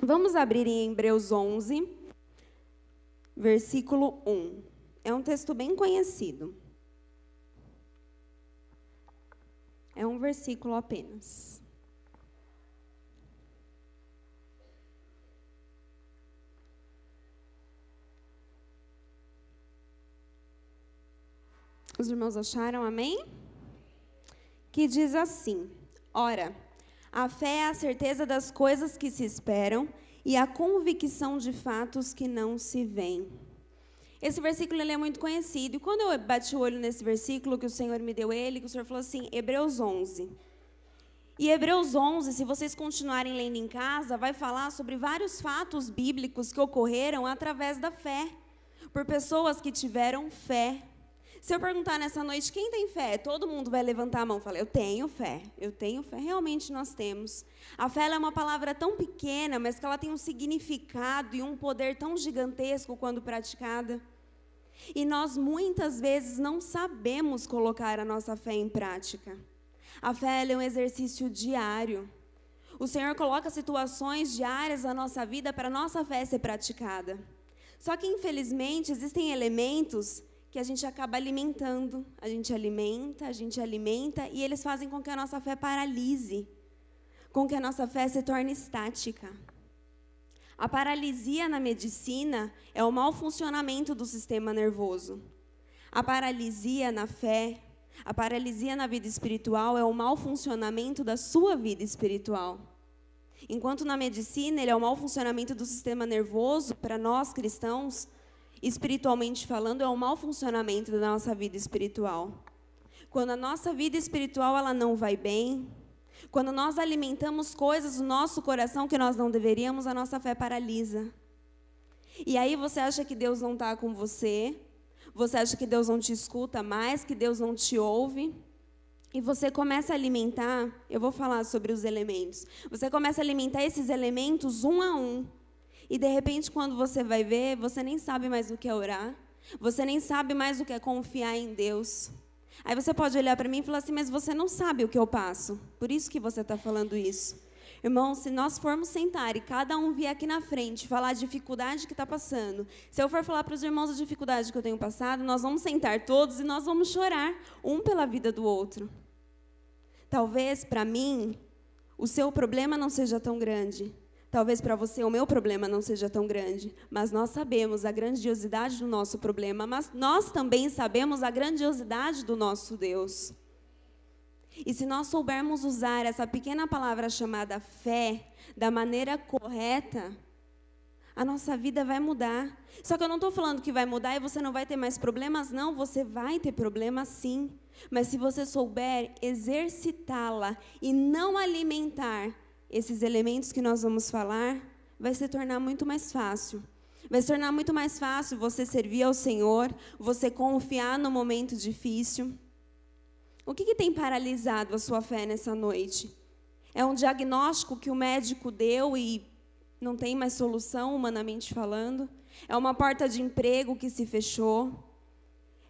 Vamos abrir em Hebreus 11, versículo 1. É um texto bem conhecido. É um versículo apenas. Os irmãos acharam, amém? Que diz assim: Ora, a fé é a certeza das coisas que se esperam e a convicção de fatos que não se veem. Esse versículo ele é muito conhecido. E quando eu bati o olho nesse versículo, que o Senhor me deu ele, que o Senhor falou assim, Hebreus 11. E Hebreus 11, se vocês continuarem lendo em casa, vai falar sobre vários fatos bíblicos que ocorreram através da fé, por pessoas que tiveram fé. Se eu perguntar nessa noite, quem tem fé? Todo mundo vai levantar a mão e falar, eu tenho fé, realmente nós temos. A fé ela é uma palavra tão pequena, mas que ela tem um significado e um poder tão gigantesco quando praticada. E nós muitas vezes não sabemos colocar a nossa fé em prática. A fé ela é um exercício diário. O Senhor coloca situações diárias na nossa vida para a nossa fé ser praticada. Só que, infelizmente, existem elementos que a gente acaba alimentando, a gente alimenta, e eles fazem com que a nossa fé paralise, com que a nossa fé se torne estática. A paralisia na medicina é o mau funcionamento do sistema nervoso. A paralisia na fé, a paralisia na vida espiritual é o mau funcionamento da sua vida espiritual. Enquanto na medicina ele é o mau funcionamento do sistema nervoso, para nós cristãos, espiritualmente falando, é o mau funcionamento da nossa vida espiritual. Quando a nossa vida espiritual ela não vai bem, quando nós alimentamos coisas no nosso coração que nós não deveríamos, a nossa fé paralisa. E aí você acha que Deus não está com você, você acha que Deus não te escuta mais, que Deus não te ouve, e você começa a alimentar, eu vou falar sobre os elementos, você começa a alimentar esses elementos um a um. E, de repente, quando você vai ver, você nem sabe mais o que é orar. Você nem sabe mais o que é confiar em Deus. Aí você pode olhar para mim e falar assim, mas você não sabe o que eu passo. Por isso que você está falando isso. Irmão, se nós formos sentar e cada um vier aqui na frente falar a dificuldade que está passando, se eu for falar para os irmãos a dificuldade que eu tenho passado, nós vamos sentar todos e nós vamos chorar, um pela vida do outro. Talvez, para mim, o seu problema não seja tão grande. Talvez para você o meu problema não seja tão grande, mas nós sabemos a grandiosidade do nosso problema, mas nós também sabemos a grandiosidade do nosso Deus. E se nós soubermos usar essa pequena palavra chamada fé da maneira correta, a nossa vida vai mudar. Só que eu não estou falando que vai mudar e você não vai ter mais problemas, não, você vai ter problemas sim. Mas se você souber exercitá-la e não alimentar esses elementos que nós vamos falar, vai se tornar muito mais fácil. Vai se tornar muito mais fácil você servir ao Senhor, você confiar no momento difícil. O que tem paralisado a sua fé nessa noite? É um diagnóstico que o médico deu e não tem mais solução, humanamente falando? É uma porta de emprego que se fechou?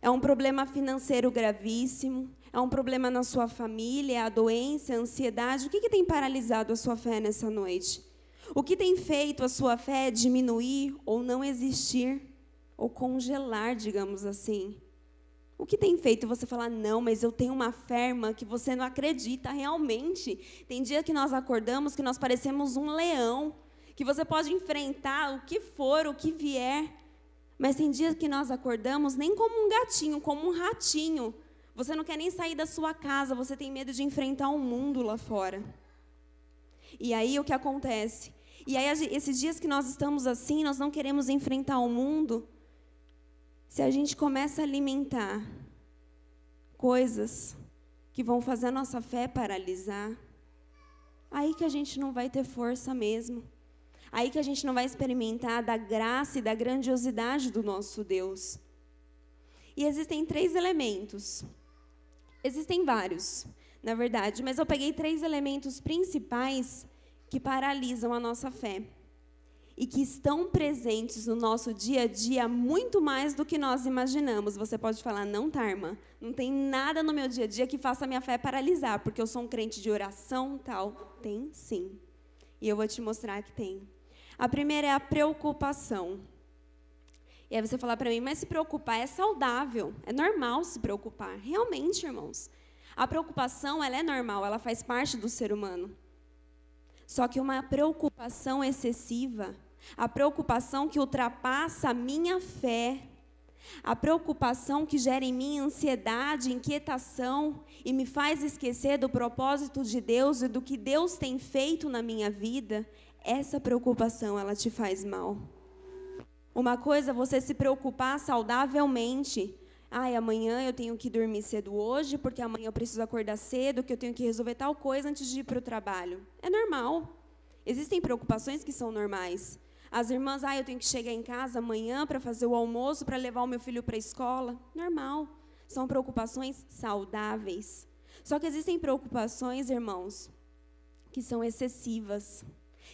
É um problema financeiro gravíssimo? É um problema na sua família, é a doença, a ansiedade? O que tem paralisado a sua fé nessa noite? O que tem feito a sua fé diminuir ou não existir? Ou congelar, digamos assim? O que tem feito você falar, não, mas eu tenho uma fé, irmã, que você não acredita realmente? Tem dia que nós acordamos que nós parecemos um leão, que você pode enfrentar o que for, o que vier. Mas tem dia que nós acordamos nem como um gatinho, como um ratinho. Você não quer nem sair da sua casa, você tem medo de enfrentar o mundo lá fora. E aí o que acontece? E aí esses dias que nós estamos assim, nós não queremos enfrentar o mundo. Se a gente começa a alimentar coisas que vão fazer a nossa fé paralisar, aí que a gente não vai ter força mesmo. Aí que a gente não vai experimentar da graça e da grandiosidade do nosso Deus. E existem 3 elementos. Existem vários, na verdade, mas eu peguei 3 elementos principais que paralisam a nossa fé. E que estão presentes no nosso dia a dia muito mais do que nós imaginamos. Você pode falar, não, tá, irmã? Não tem nada no meu dia a dia que faça a minha fé paralisar, porque eu sou um crente de oração, tal. Tem, sim. E eu vou te mostrar que tem. A primeira é a preocupação. E aí você fala para mim, mas se preocupar é saudável, é normal se preocupar. Realmente, irmãos, a preocupação, ela é normal, ela faz parte do ser humano. Só que uma preocupação excessiva, a preocupação que ultrapassa a minha fé, a preocupação que gera em mim ansiedade, inquietação e me faz esquecer do propósito de Deus e do que Deus tem feito na minha vida, essa preocupação, ela te faz mal. Uma coisa é você se preocupar saudavelmente. Ai, amanhã eu tenho que dormir cedo hoje, porque amanhã eu preciso acordar cedo, que eu tenho que resolver tal coisa antes de ir para o trabalho. É normal. Existem preocupações que são normais. As irmãs, eu tenho que chegar em casa amanhã para fazer o almoço, para levar o meu filho para a escola. Normal. São preocupações saudáveis. Só que existem preocupações, irmãos, que são excessivas,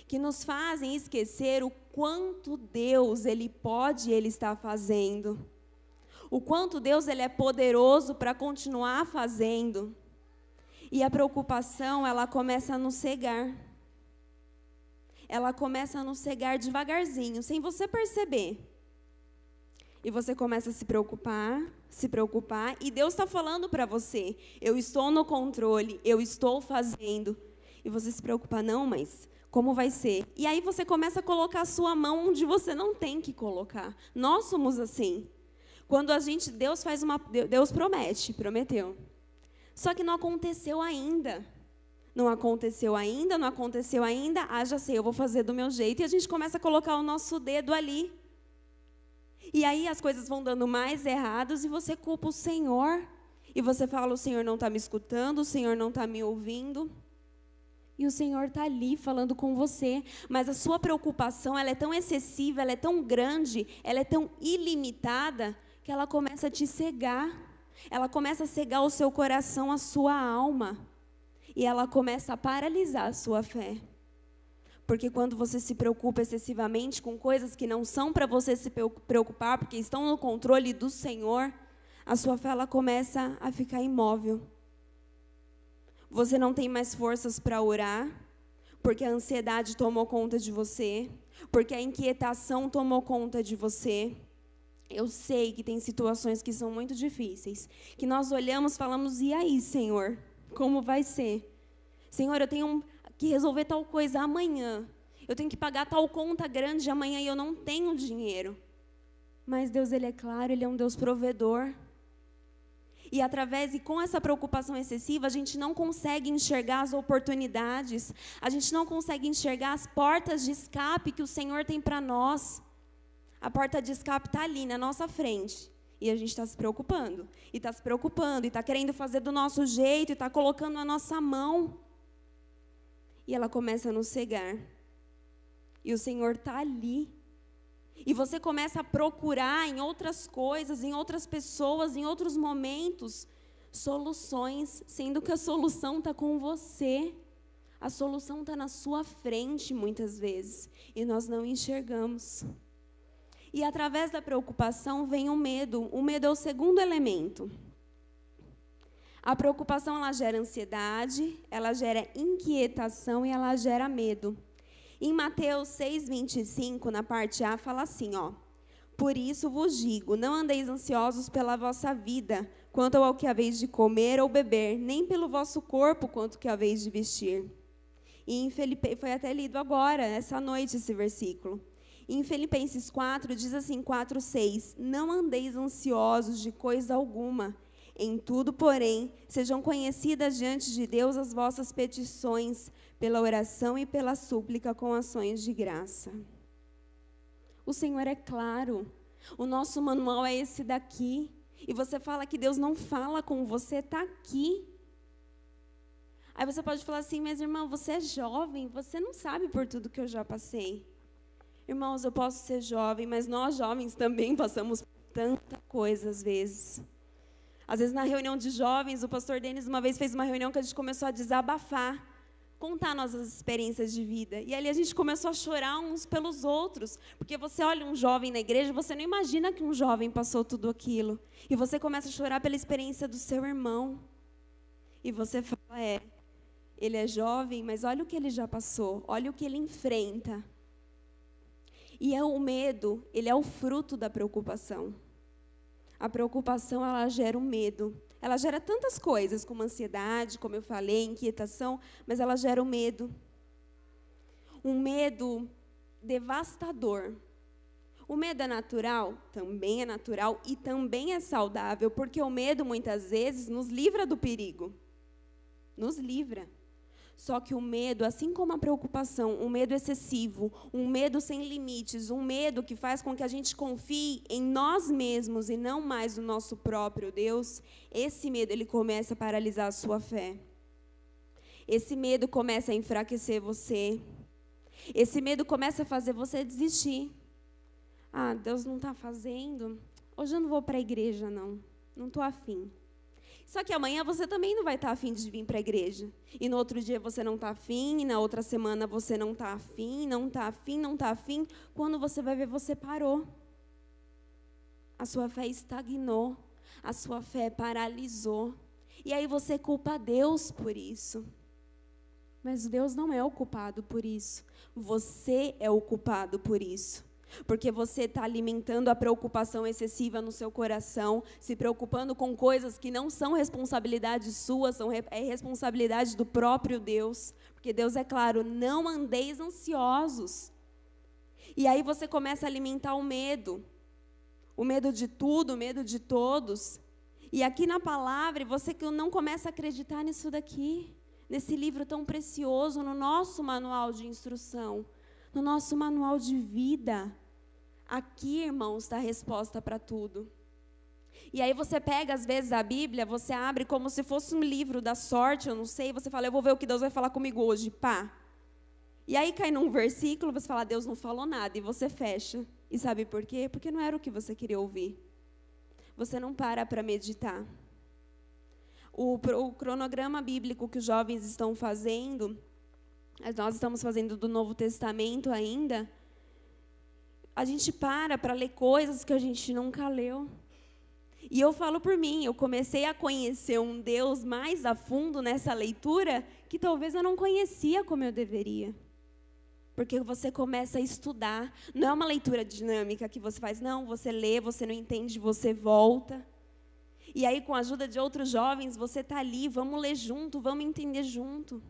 que nos fazem esquecer o quanto Deus, Ele pode e Ele está fazendo. O quanto Deus, Ele é poderoso para continuar fazendo. E a preocupação, ela começa a nos cegar. Ela começa a nos cegar devagarzinho, sem você perceber. E você começa a se preocupar, e Deus está falando para você, eu estou no controle, eu estou fazendo. E você se preocupa, não, mas como vai ser? E aí você começa a colocar a sua mão onde você não tem que colocar. Nós somos assim. Quando Deus prometeu. Só que não aconteceu ainda. Não aconteceu ainda, já sei, eu vou fazer do meu jeito. E a gente começa a colocar o nosso dedo ali. E aí as coisas vão dando mais errados e você culpa o Senhor. E você fala, o Senhor não está me escutando, o Senhor não está me ouvindo. E o Senhor está ali falando com você, mas a sua preocupação, ela é tão excessiva, ela é tão grande, ela é tão ilimitada, que ela começa a te cegar. Ela começa a cegar o seu coração, a sua alma. E ela começa a paralisar a sua fé. Porque quando você se preocupa excessivamente com coisas que não são para você se preocupar, porque estão no controle do Senhor, a sua fé, ela começa a ficar imóvel. Você não tem mais forças para orar, porque a ansiedade tomou conta de você, porque a inquietação tomou conta de você. Eu sei que tem situações que são muito difíceis, que nós olhamos e falamos, e aí, Senhor, como vai ser? Senhor, eu tenho que resolver tal coisa amanhã, eu tenho que pagar tal conta grande amanhã e eu não tenho dinheiro. Mas Deus, Ele é claro, Ele é um Deus provedor. E com essa preocupação excessiva, a gente não consegue enxergar as oportunidades, a gente não consegue enxergar as portas de escape que o Senhor tem para nós. A porta de escape está ali na nossa frente, e a gente está se preocupando, e está querendo fazer do nosso jeito, e está colocando na nossa mão. E ela começa a nos cegar, e o Senhor está ali. E você começa a procurar em outras coisas, em outras pessoas, em outros momentos, soluções, sendo que a solução está com você. A solução está na sua frente, muitas vezes, e nós não enxergamos. E através da preocupação vem o medo. O medo é o segundo elemento. A preocupação, ela gera ansiedade, ela gera inquietação e ela gera medo. Em Mateus 6:25, na parte A, fala assim, por isso vos digo, não andeis ansiosos pela vossa vida, quanto ao que haveis de comer ou beber, nem pelo vosso corpo, quanto que haveis de vestir. E em Filipenses, foi até lido agora, essa noite, esse versículo. E em Filipenses 4, diz assim, 4:6, não andeis ansiosos de coisa alguma, em tudo, porém, sejam conhecidas diante de Deus as vossas petições, pela oração e pela súplica com ações de graça. O Senhor é claro. O nosso manual é esse daqui. E você fala que Deus não fala com você, está aqui. Aí você pode falar assim, mas irmão, você é jovem, você não sabe por tudo que eu já passei. Irmãos, eu posso ser jovem, mas nós jovens também passamos por tanta coisa às vezes. Às vezes na reunião de jovens, o pastor Denis uma vez fez uma reunião que a gente começou a desabafar, contar nossas experiências de vida. E ali a gente começou a chorar uns pelos outros. Porque você olha um jovem na igreja, você não imagina que um jovem passou tudo aquilo. E você começa a chorar pela experiência do seu irmão. E você fala, ele é jovem, mas olha o que ele já passou, olha o que ele enfrenta. E o medo, ele é o fruto da preocupação. A preocupação, ela gera o medo. Ela gera tantas coisas, como ansiedade, como eu falei, inquietação, mas ela gera o medo. Um medo devastador. O medo é natural? Também é natural e também é saudável, porque o medo, muitas vezes, nos livra do perigo. Nos livra. Só que o medo, assim como a preocupação, um medo excessivo, um medo sem limites, um medo que faz com que a gente confie em nós mesmos e não mais no nosso próprio Deus, esse medo, ele começa a paralisar a sua fé. Esse medo começa a enfraquecer você. Esse medo começa a fazer você desistir. Ah, Deus não está fazendo. Hoje eu não vou para a igreja, não. Não estou afim. Só que amanhã você também não vai estar afim de vir para a igreja. E no outro dia você não está afim, e na outra semana você não está afim, não está afim, não está afim. Quando você vai ver, você parou. A sua fé estagnou. A sua fé paralisou. E aí você culpa Deus por isso. Mas Deus não é o culpado por isso. Você é o culpado por isso. Porque você está alimentando a preocupação excessiva no seu coração, se preocupando com coisas que não são responsabilidade sua, é responsabilidade do próprio Deus. Porque Deus é claro, não andeis ansiosos. E aí você começa a alimentar o medo de tudo, o medo de todos. E aqui na palavra, você que não começa a acreditar nisso daqui, nesse livro tão precioso, no nosso manual de instrução, no nosso manual de vida. Aqui, irmãos, está a resposta para tudo. E aí você pega, às vezes, a Bíblia, você abre como se fosse um livro da sorte, eu não sei, você fala, eu vou ver o que Deus vai falar comigo hoje, pá. E aí cai num versículo, você fala, Deus não falou nada, e você fecha. E sabe por quê? Porque não era o que você queria ouvir. Você não para meditar. O cronograma bíblico que os jovens estão fazendo, nós estamos fazendo do Novo Testamento ainda, a gente para ler coisas que a gente nunca leu. E eu falo por mim, eu comecei a conhecer um Deus mais a fundo nessa leitura que talvez eu não conhecia como eu deveria. Porque você começa a estudar, não é uma leitura dinâmica que você faz, não, você lê, você não entende, você volta. E aí, com a ajuda de outros jovens, você está ali, vamos ler junto, vamos entender junto.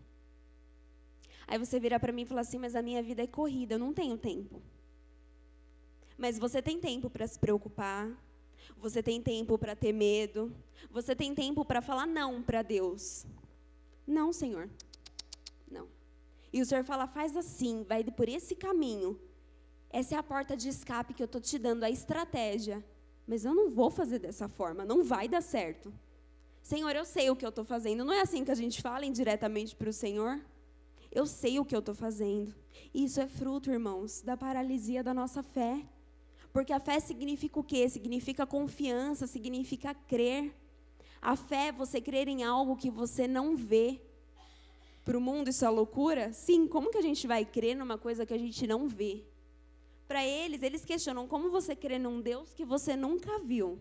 Aí você vira para mim e fala assim, mas a minha vida é corrida, eu não tenho tempo. Mas você tem tempo para se preocupar, você tem tempo para ter medo, você tem tempo para falar não para Deus. Não, Senhor, não. E o Senhor fala, faz assim, vai por esse caminho. Essa é a porta de escape que eu estou te dando, a estratégia. Mas eu não vou fazer dessa forma, não vai dar certo. Senhor, eu sei o que eu estou fazendo. Não é assim que a gente fala indiretamente para o Senhor? Eu sei o que eu estou fazendo. E isso é fruto, irmãos, da paralisia da nossa fé. Porque a fé significa o quê? Significa confiança, significa crer. A fé é você crer em algo que você não vê. Para o mundo isso é loucura? Sim, como que a gente vai crer numa coisa que a gente não vê? Para eles questionam como você crê num Deus que você nunca viu.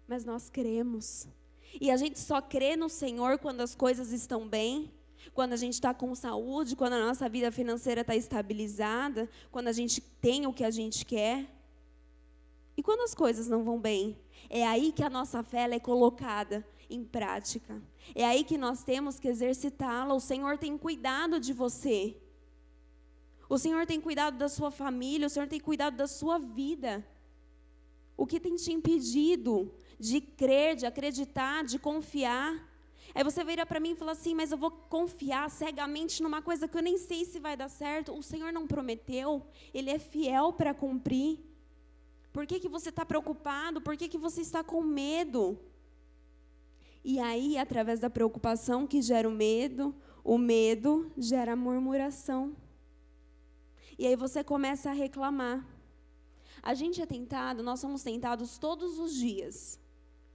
Mas nós cremos. E a gente só crê no Senhor quando as coisas estão bem, quando a gente está com saúde, quando a nossa vida financeira está estabilizada, quando a gente tem o que a gente quer. E quando as coisas não vão bem, é aí que a nossa fé ela é colocada em prática. É aí que nós temos que exercitá-la. O Senhor tem cuidado de você. O Senhor tem cuidado da sua família, o Senhor tem cuidado da sua vida. O que tem te impedido de crer, de acreditar, de confiar? Aí você vira para mim e fala assim, mas eu vou confiar cegamente numa coisa que eu nem sei se vai dar certo. O Senhor não prometeu, Ele é fiel para cumprir. Por que você está preocupado? Por que você está com medo? E aí, através da preocupação que gera o medo gera a murmuração. E aí você começa a reclamar. A gente é tentado, nós somos tentados todos os dias.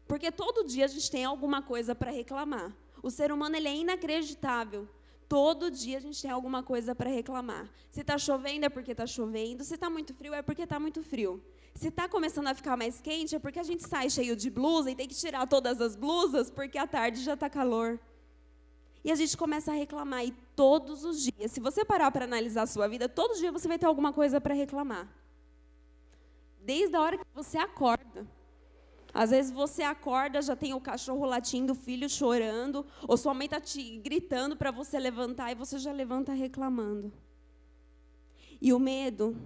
Porque todo dia a gente tem alguma coisa para reclamar. O ser humano ele é inacreditável. Todo dia a gente tem alguma coisa para reclamar. Se está chovendo é porque está chovendo. Se está muito frio é porque está muito frio. Se está começando a ficar mais quente é porque a gente sai cheio de blusa e tem que tirar todas as blusas porque à tarde já está calor. E a gente começa a reclamar, e todos os dias, se você parar para analisar a sua vida, todos os dias você vai ter alguma coisa para reclamar. Desde a hora que você acorda. Às vezes você acorda, já tem o cachorro latindo, o filho chorando, ou sua mãe está te gritando para você levantar, e você já levanta reclamando. E o medo,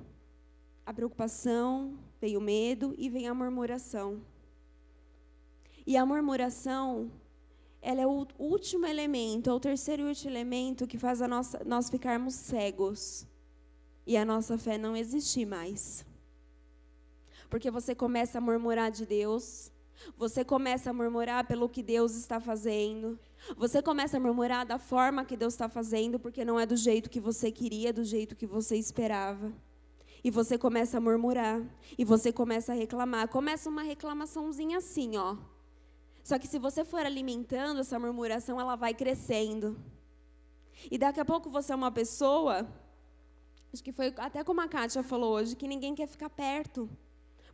a preocupação, vem o medo e vem a murmuração. E a murmuração, ela é o último elemento, é o terceiro e último elemento que faz nós ficarmos cegos. E a nossa fé não existir mais. Porque você começa a murmurar de Deus, você começa a murmurar pelo que Deus está fazendo, você começa a murmurar da forma que Deus está fazendo, porque não é do jeito que você queria, do jeito que você esperava. E você começa a murmurar, e você começa a reclamar. Começa uma reclamaçãozinha assim, ó. Só que se você for alimentando essa murmuração, ela vai crescendo. E daqui a pouco você é uma pessoa, acho que foi até como a Kátia falou hoje, que ninguém quer ficar perto.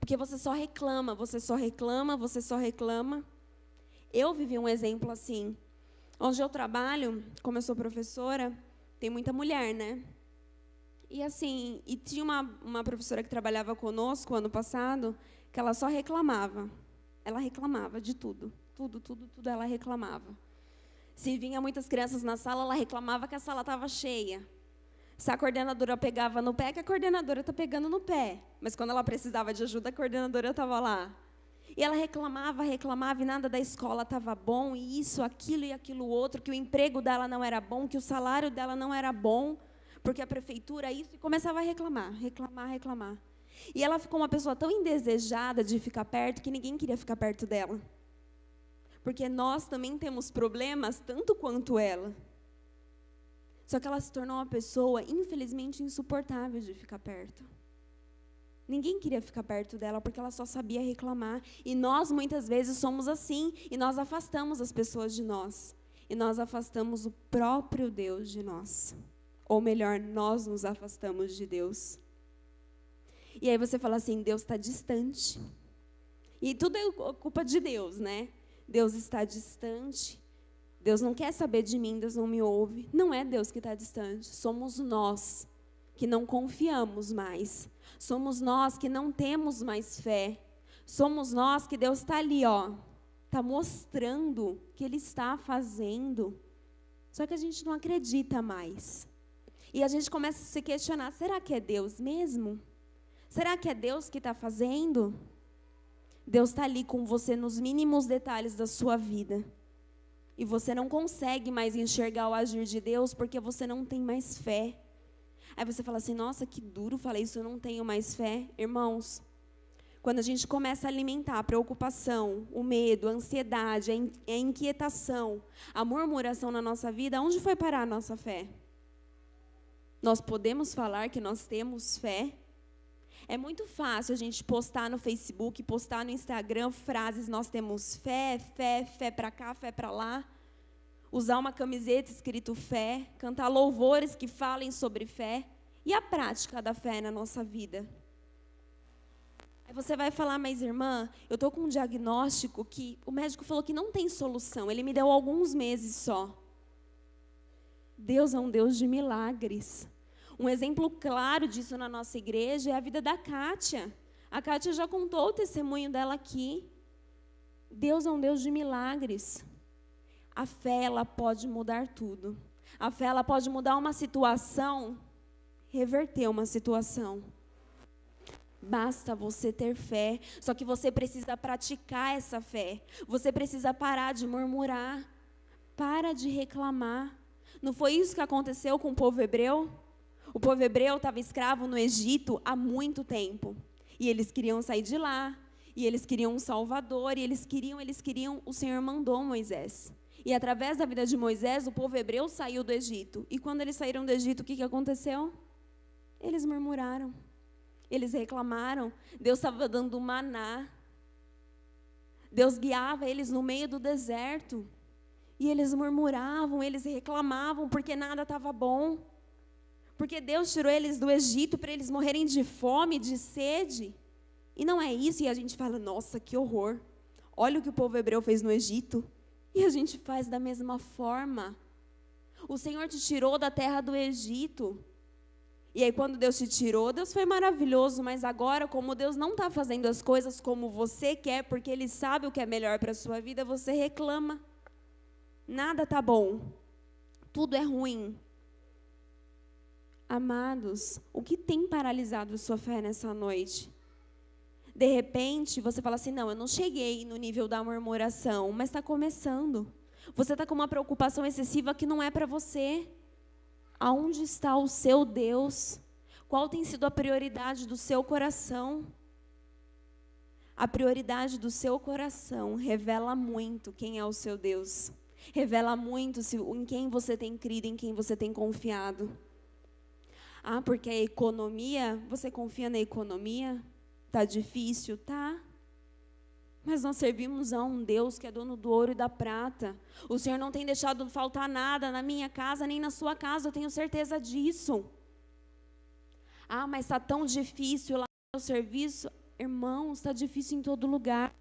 Porque você só reclama, você só reclama, você só reclama. Eu vivi um exemplo assim. Onde eu trabalho, como eu sou professora, tem muita mulher, né? E assim, e tinha uma professora que trabalhava conosco ano passado, que ela só reclamava. Ela reclamava de tudo. Tudo ela reclamava. Se vinha muitas crianças na sala, ela reclamava que a sala estava cheia. Se a coordenadora pegava no pé, que a coordenadora está pegando no pé. Mas quando ela precisava de ajuda, a coordenadora estava lá. E ela reclamava, e nada da escola estava bom, e isso, aquilo e aquilo outro, que o emprego dela não era bom, que o salário dela não era bom, porque a prefeitura isso, e começava a reclamar. E ela ficou uma pessoa tão indesejada de ficar perto, que ninguém queria ficar perto dela. Porque nós também temos problemas, tanto quanto ela. Só que ela se tornou uma pessoa, infelizmente, insuportável de ficar perto. Ninguém queria ficar perto dela, porque ela só sabia reclamar. E nós, muitas vezes, somos assim, e nós afastamos as pessoas de nós. E nós afastamos o próprio Deus de nós. Ou melhor, nós nos afastamos de Deus. E aí você fala assim, Deus está distante. E tudo é culpa de Deus, né? Deus está distante. Deus não quer saber de mim, Deus não me ouve. Não é Deus que está distante, somos nós que não confiamos mais. Somos nós que não temos mais fé. Somos nós que Deus está ali, ó. Está mostrando que Ele está fazendo. Só que a gente não acredita mais. E a gente começa a se questionar, será que é Deus mesmo? Será que é Deus que está fazendo? Deus está ali com você nos mínimos detalhes da sua vida. E você não consegue mais enxergar o agir de Deus porque você não tem mais fé. Aí você fala assim, nossa, que duro falar isso, eu não tenho mais fé. Irmãos, quando a gente começa a alimentar a preocupação, o medo, a ansiedade, a inquietação, a murmuração na nossa vida, onde foi parar a nossa fé? Nós podemos falar que nós temos fé? É muito fácil a gente postar no Facebook, postar no Instagram frases, nós temos fé, fé, fé para cá, fé para lá. Usar uma camiseta escrito fé, cantar louvores que falem sobre fé. E a prática da fé na nossa vida? Aí você vai falar, mas irmã, eu estou com um diagnóstico que o médico falou que não tem solução. Ele me deu alguns meses só. Deus é um Deus de milagres. Um exemplo claro disso na nossa igreja é a vida da Kátia. A Kátia já contou o testemunho dela aqui. Deus é um Deus de milagres. A fé, ela pode mudar tudo. A fé, ela pode mudar uma situação, reverter uma situação. Basta você ter fé, só que você precisa praticar essa fé. Você precisa parar de murmurar. Para de reclamar. Não foi isso que aconteceu com o povo hebreu? O povo hebreu estava escravo no Egito há muito tempo. E eles queriam sair de lá. E eles queriam um Salvador. E eles queriam, o Senhor mandou Moisés. E através da vida de Moisés, o povo hebreu saiu do Egito. E quando eles saíram do Egito, o que aconteceu? Eles murmuraram. Eles reclamaram. Deus estava dando maná. Deus guiava eles no meio do deserto. E eles murmuravam, eles reclamavam porque nada estava bom. Porque Deus tirou eles do Egito para eles morrerem de fome, de sede. E não é isso. E a gente fala, nossa, que horror. Olha o que o povo hebreu fez no Egito. E a gente faz da mesma forma. O Senhor te tirou da terra do Egito. E aí, quando Deus te tirou, Deus foi maravilhoso, mas agora, como Deus não está fazendo as coisas como você quer, porque Ele sabe o que é melhor para a sua vida, você reclama. Nada está bom. Tudo é ruim. Amados, o que tem paralisado a sua fé nessa noite? De repente, você fala assim, não, eu não cheguei no nível da murmuração, mas está começando. Você está com uma preocupação excessiva que não é para você. Aonde está o seu Deus? Qual tem sido a prioridade do seu coração? A prioridade do seu coração revela muito quem é o seu Deus. Revela muito em quem você tem crido, em quem você tem confiado. Ah, porque a economia, você confia na economia? Tá difícil? Tá. Mas nós servimos a um Deus que é dono do ouro e da prata. O Senhor não tem deixado faltar nada na minha casa, nem na sua casa, eu tenho certeza disso. Ah, mas está tão difícil lá no serviço. Irmãos, está difícil em todo lugar.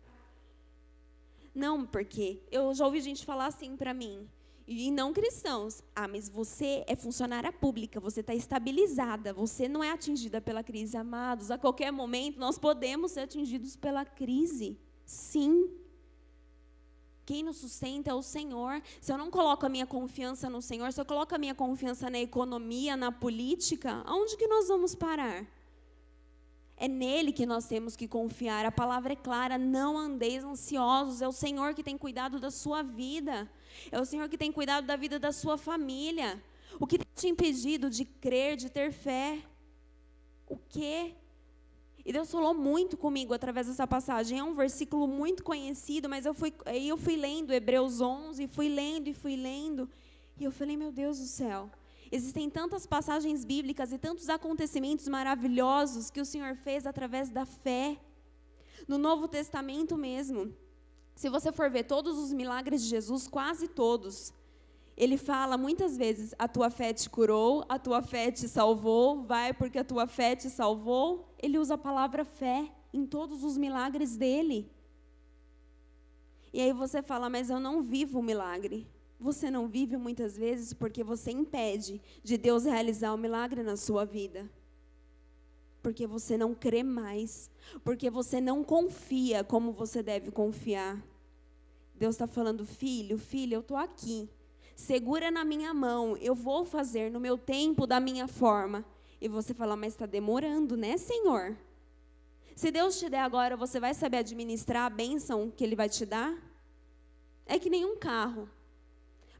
Não, porque eu já ouvi gente falar assim para mim, e não cristãos. Ah, mas você é funcionária pública, você está estabilizada, você não é atingida pela crise. Amados, a qualquer momento nós podemos ser atingidos pela crise. Sim. Quem nos sustenta é o Senhor. Se eu não coloco a minha confiança no Senhor, se eu coloco a minha confiança na economia, na política, aonde que nós vamos parar? É nele que nós temos que confiar. A palavra é clara, não andeis ansiosos. É o Senhor que tem cuidado da sua vida. É o Senhor que tem cuidado da vida da sua família. O que tem te impedido de crer, de ter fé? O quê? E Deus falou muito comigo através dessa passagem. É um versículo muito conhecido, mas eu fui lendo Hebreus 11, fui lendo. E eu falei, meu Deus do céu. Existem tantas passagens bíblicas e tantos acontecimentos maravilhosos que o Senhor fez através da fé. No Novo Testamento mesmo, se você for ver todos os milagres de Jesus, quase todos, ele fala muitas vezes, a tua fé te curou, a tua fé te salvou, vai porque a tua fé te salvou. Ele usa a palavra fé em todos os milagres dele. E aí você fala, mas eu não vivo o milagre. Você não vive muitas vezes porque você impede de Deus realizar o milagre na sua vida. Porque você não crê mais. Porque você não confia como você deve confiar. Deus está falando, filho, eu estou aqui. Segura na minha mão, eu vou fazer no meu tempo, da minha forma. E você fala, mas está demorando, né, Senhor? Se Deus te der agora, você vai saber administrar a bênção que Ele vai te dar? É que nem um carro.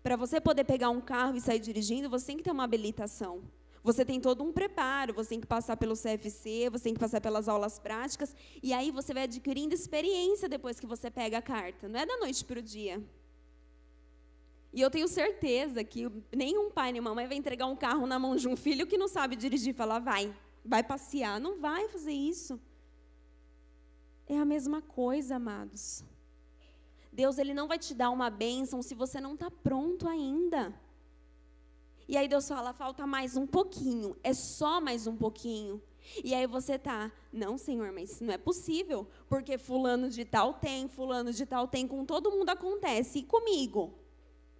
Para você poder pegar um carro e sair dirigindo, você tem que ter uma habilitação. Você tem todo um preparo, você tem que passar pelo CFC, você tem que passar pelas aulas práticas, e aí você vai adquirindo experiência depois que você pega a carta. Não é da noite para o dia. E eu tenho certeza que nenhum pai nem mamãe vai entregar um carro na mão de um filho que não sabe dirigir e falar, vai passear. Não vai fazer isso. É a mesma coisa, amados. Deus, Ele não vai te dar uma bênção se você não está pronto ainda. E aí Deus fala, falta mais um pouquinho, é só mais um pouquinho. E aí você tá, não, Senhor, mas não é possível, porque fulano de tal tem, com todo mundo acontece, e comigo?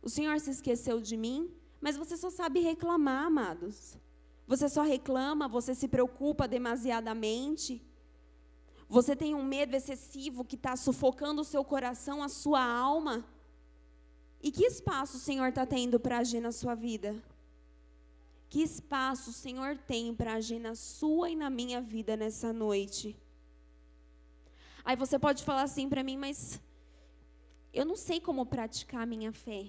O Senhor se esqueceu de mim? Mas você só sabe reclamar, amados. Você só reclama, você se preocupa demasiadamente. Você tem um medo excessivo que está sufocando o seu coração, a sua alma. E que espaço o Senhor está tendo para agir na sua vida? Que espaço o Senhor tem para agir na sua e na minha vida nessa noite? Aí você pode falar assim para mim, mas eu não sei como praticar a minha fé.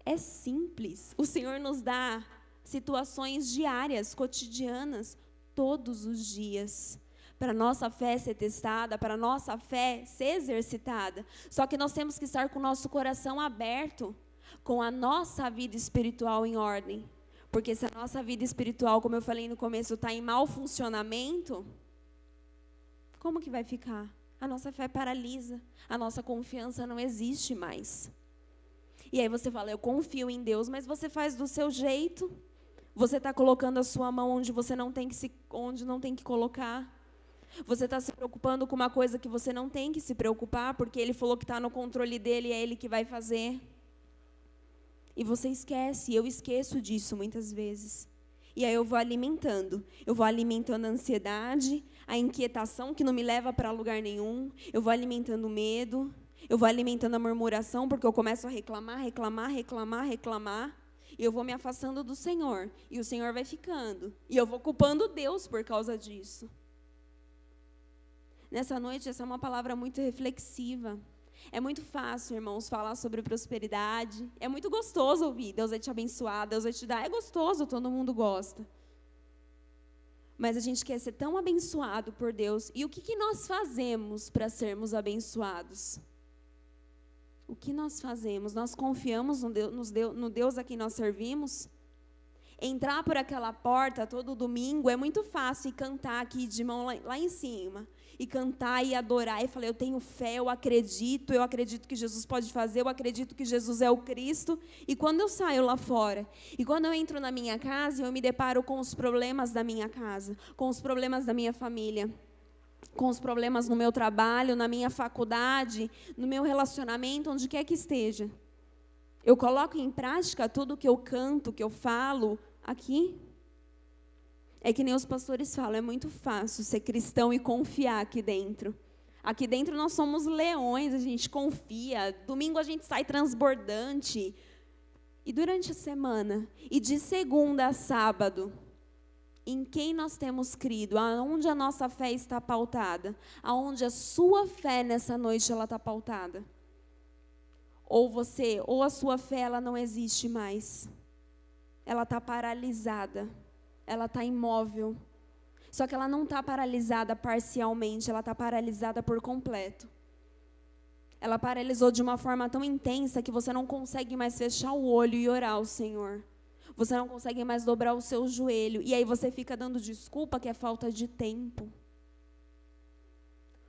É simples. O Senhor nos dá situações diárias, cotidianas, todos os dias, para a nossa fé ser testada, para a nossa fé ser exercitada. Só que nós temos que estar com o nosso coração aberto, com a nossa vida espiritual em ordem. Porque se a nossa vida espiritual, como eu falei no começo, está em mau funcionamento, como que vai ficar? A nossa fé paralisa, a nossa confiança não existe mais. E aí você fala, eu confio em Deus, mas você faz do seu jeito. Você está colocando a sua mão onde você não tem que colocar. Você está se preocupando com uma coisa que você não tem que se preocupar, porque Ele falou que está no controle dele e é Ele que vai fazer. E você esquece, e eu esqueço disso muitas vezes. E aí eu vou alimentando a ansiedade, a inquietação que não me leva para lugar nenhum, eu vou alimentando o medo, eu vou alimentando a murmuração, porque eu começo a reclamar, e eu vou me afastando do Senhor, e o Senhor vai ficando, e eu vou culpando Deus por causa disso. Nessa noite, essa é uma palavra muito reflexiva. É muito fácil, irmãos, falar sobre prosperidade. É muito gostoso ouvir, Deus vai te abençoar, Deus vai te dar. É gostoso, todo mundo gosta. Mas a gente quer ser tão abençoado por Deus. E o que nós fazemos para sermos abençoados? O que nós fazemos? Nós confiamos no Deus a quem nós servimos? Entrar por aquela porta todo domingo é muito fácil e cantar aqui de mão lá em cima. E cantar e adorar e falar, eu tenho fé, eu acredito que Jesus pode fazer, eu acredito que Jesus é o Cristo. E quando eu saio lá fora, e quando eu entro na minha casa, eu me deparo com os problemas da minha casa, com os problemas da minha família, com os problemas no meu trabalho, na minha faculdade, no meu relacionamento, onde quer que esteja. Eu coloco em prática tudo que eu canto, que eu falo aqui? É que nem os pastores falam, é muito fácil ser cristão e confiar aqui dentro. Aqui dentro nós somos leões, a gente confia. Domingo a gente sai transbordante. E durante a semana, e de segunda a sábado, em quem nós temos crido? Aonde a nossa fé está pautada? Aonde a sua fé nessa noite ela está pautada? Ou a sua fé ela não existe mais. Ela está paralisada. Ela está imóvel. Só que ela não está paralisada parcialmente, ela está paralisada por completo. Ela paralisou de uma forma tão intensa que você não consegue mais fechar o olho e orar ao Senhor. Você não consegue mais dobrar o seu joelho. E aí você fica dando desculpa que é falta de tempo.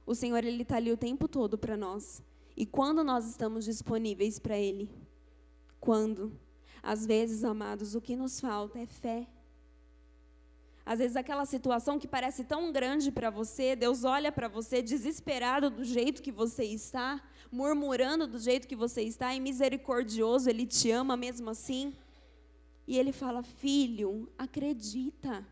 O Senhor, Ele está ali o tempo todo para nós. E quando nós estamos disponíveis para Ele? Quando? Às vezes, amados, o que nos falta é fé. Às vezes aquela situação que parece tão grande para você, Deus olha para você desesperado do jeito que você está, murmurando do jeito que você está, e misericordioso, Ele te ama mesmo assim. E Ele fala, filho, acredita,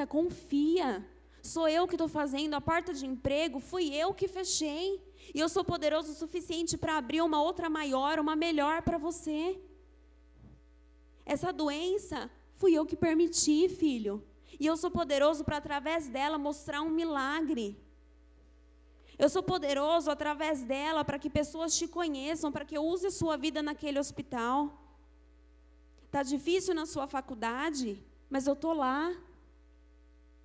confia. Sou eu que estou fazendo a porta de emprego, fui eu que fechei. E eu sou poderoso o suficiente para abrir uma outra maior, uma melhor para você. Essa doença fui eu que permiti, filho. E eu sou poderoso para, através dela, mostrar um milagre. Eu sou poderoso, através dela, para que pessoas te conheçam, para que eu use a sua vida naquele hospital. Está difícil na sua faculdade, mas eu estou lá.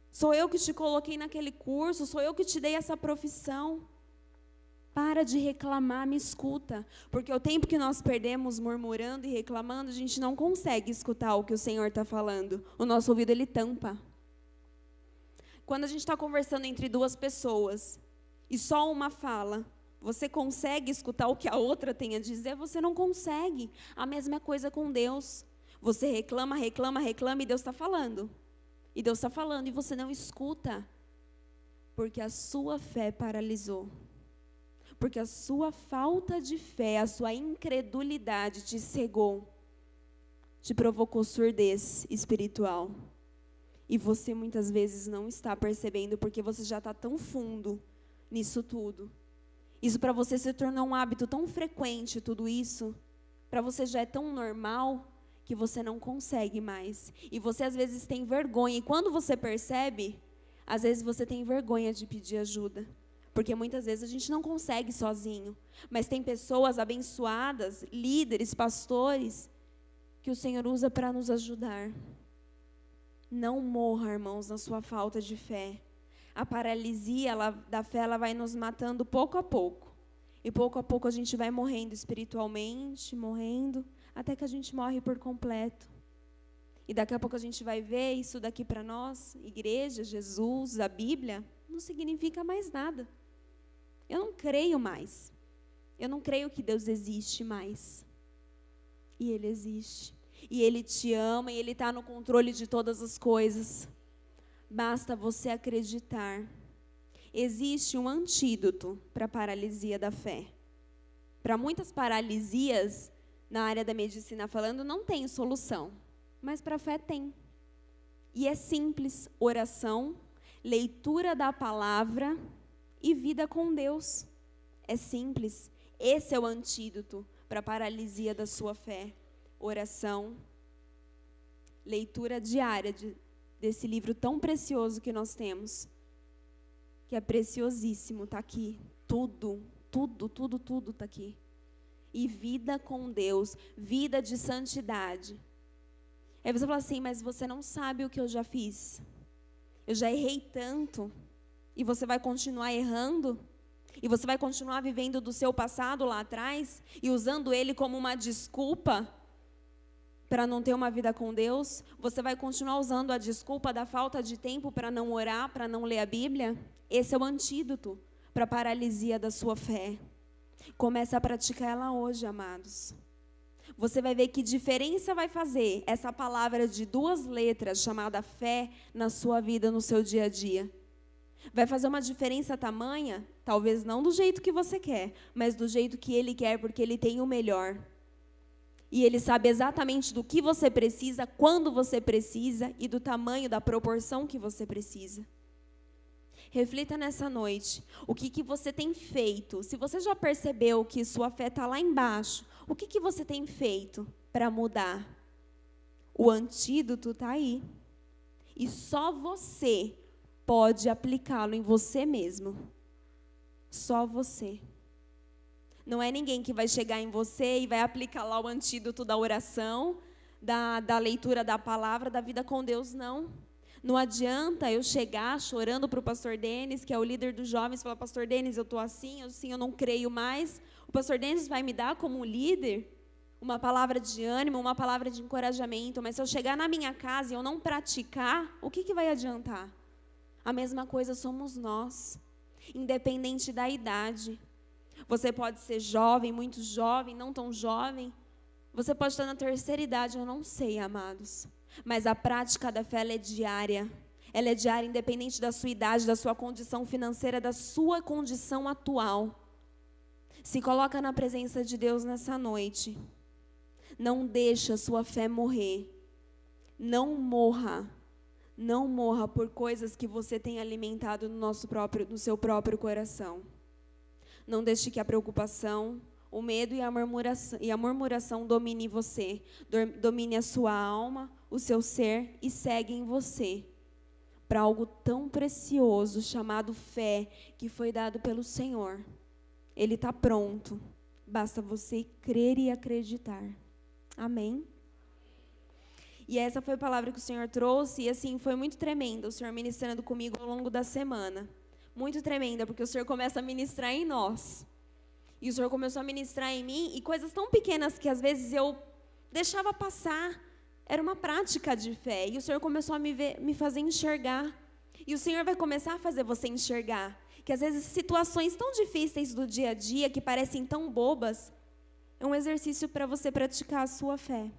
Sou eu que te coloquei naquele curso, sou eu que te dei essa profissão. Para de reclamar, me escuta. Porque o tempo que nós perdemos murmurando e reclamando, a gente não consegue escutar o que o Senhor está falando. O nosso ouvido, ele tampa. Quando a gente está conversando entre duas pessoas, e só uma fala, você consegue escutar o que a outra tem a dizer? Você não consegue. A mesma coisa com Deus. Você reclama, e Deus está falando. E Deus está falando, e você não escuta. Porque a sua fé paralisou. Porque a sua falta de fé, a sua incredulidade te cegou, te provocou surdez espiritual. E você muitas vezes não está percebendo, porque você já está tão fundo nisso tudo. Isso para você se tornou um hábito tão frequente, tudo isso, para você já é tão normal, que você não consegue mais. E você às vezes tem vergonha, e quando você percebe, às vezes você tem vergonha de pedir ajuda. Porque muitas vezes a gente não consegue sozinho. Mas tem pessoas abençoadas, líderes, pastores, que o Senhor usa para nos ajudar. Não morra, irmãos, na sua falta de fé. A paralisia da fé, ela vai nos matando pouco a pouco. E pouco a pouco a gente vai morrendo espiritualmente, morrendo, até que a gente morre por completo. E daqui a pouco a gente vai ver isso daqui para nós, igreja, Jesus, a Bíblia, não significa mais nada. Eu não creio mais. Eu não creio que Deus existe mais. E Ele existe. E Ele te ama, e Ele está no controle de todas as coisas. Basta você acreditar. Existe um antídoto para a paralisia da fé. Para muitas paralisias na área da medicina falando, não tem solução. Mas para a fé tem. E é simples: oração, leitura da palavra e vida com Deus. É simples. Esse é o antídoto para a paralisia da sua fé. Oração, leitura diária desse livro tão precioso que nós temos, que é preciosíssimo, está aqui. Tudo está aqui. E vida com Deus, vida de santidade. Aí você fala assim, mas você não sabe o que eu já fiz. Eu já errei tanto. E você vai continuar errando? E você vai continuar vivendo do seu passado lá atrás? E usando ele como uma desculpa para não ter uma vida com Deus? Você vai continuar usando a desculpa da falta de tempo para não orar, para não ler a Bíblia? Esse é o antídoto para a paralisia da sua fé. Comece a praticar ela hoje, amados. Você vai ver que diferença vai fazer essa palavra de 2 letras chamada fé na sua vida, no seu dia a dia. Vai fazer uma diferença tamanha, talvez não do jeito que você quer, mas do jeito que Ele quer, porque Ele tem o melhor. E Ele sabe exatamente do que você precisa, quando você precisa e do tamanho, da proporção que você precisa. Reflita nessa noite, o que você tem feito? Se você já percebeu que sua fé está lá embaixo, o que você tem feito para mudar? O antídoto está aí. E só você pode aplicá-lo em você mesmo. Só você. Não é ninguém que vai chegar em você e vai aplicar lá o antídoto da oração, da leitura da palavra, da vida com Deus, não. Não adianta eu chegar chorando para o pastor Denis, que é o líder dos jovens, e falar, pastor Denis, eu estou assim, eu não creio mais. O pastor Denis vai me dar como um líder uma palavra de ânimo, uma palavra de encorajamento, mas se eu chegar na minha casa e eu não praticar, o que vai adiantar? A mesma coisa somos nós, independente da idade. Você pode ser jovem, muito jovem, não tão jovem. Você pode estar na terceira idade, eu não sei, amados. Mas a prática da fé, ela é diária. Ela é diária independente da sua idade, da sua condição financeira, da sua condição atual. Se coloca na presença de Deus nessa noite. Não deixa a sua fé morrer. Não morra. Não morra por coisas que você tem alimentado no seu próprio coração. Não deixe que a preocupação, o medo e a murmuração domine você. Domine a sua alma, o seu ser e segue em você. Para algo tão precioso chamado fé, que foi dado pelo Senhor. Ele está pronto. Basta você crer e acreditar. Amém? E essa foi a palavra que o Senhor trouxe, e assim, foi muito tremenda o Senhor ministrando comigo ao longo da semana. Muito tremenda, porque o Senhor começa a ministrar em nós. E o Senhor começou a ministrar em mim, e coisas tão pequenas que às vezes eu deixava passar. Era uma prática de fé, e o Senhor começou a me fazer enxergar. E o Senhor vai começar a fazer você enxergar. Que às vezes situações tão difíceis do dia a dia, que parecem tão bobas, é um exercício para você praticar a sua fé.